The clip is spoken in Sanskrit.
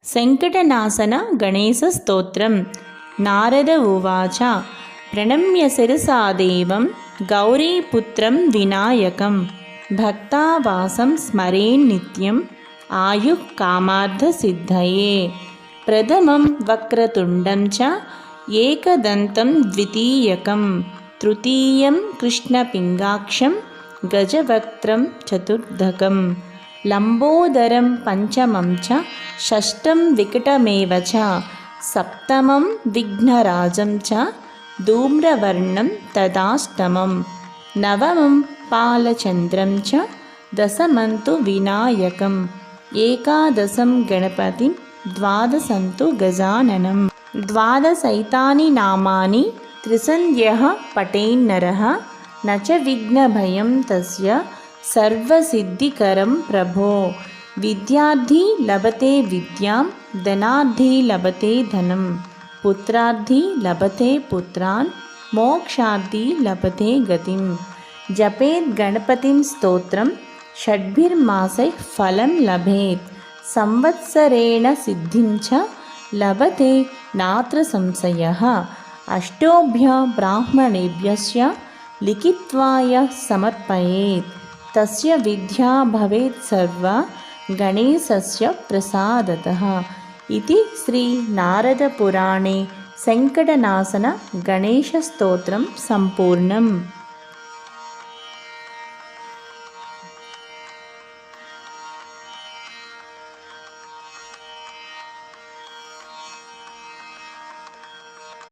संकटनाशन गणेशस्तोत्रं। नारद उवाच प्रणम्य शिरसा देवं गौरीपुत्रं विनायकं भक्तावासं स्मरेन्नित्यम् आयुः कामार्थसिद्धये। प्रथमं वक्रतुण्डं च एकदन्तं द्वितीयकं तृतीयं कृष्णपिङ्गाक्षं गजवक्त्रं चतुर्धकं लम्बोदरं पंचमं च षष्ठं विकटमेव च सप्तमं विघ्नराजं च धूम्रवर्णं तदाष्टमं नवमं पालचन्द्रं च दशमं तु विनायकम् एकादशं गणपतिं द्वादशं तु गजाननं। द्वादशैतानि नामानि त्रिसन्ध्यः पठेन्नरः न च विघ्नभयं तस्य सर्वसिद्धिकरं प्रभो। विद्यार्थी लभते विद्यां धनार्थी लभते धनं पुत्रार्थी लभते पुत्रान् मोक्षार्थी लभते गतिं। जपेत् गणपतिं स्तोत्रं षड्भिर्मासैः फलं लभेत् संवत्सरेण सिद्धिं च लभते नात्र संशयः। अष्टोभ्य ब्राह्मणेभ्यश्च लिखित्वा यः समर्पयेत् तस्य विद्या भवेत् सर्वा गणेशस्य प्रसादतः। इति श्री नारदपुराणे संकटनाशन गणेशस्तोत्रं सम्पूर्णम्।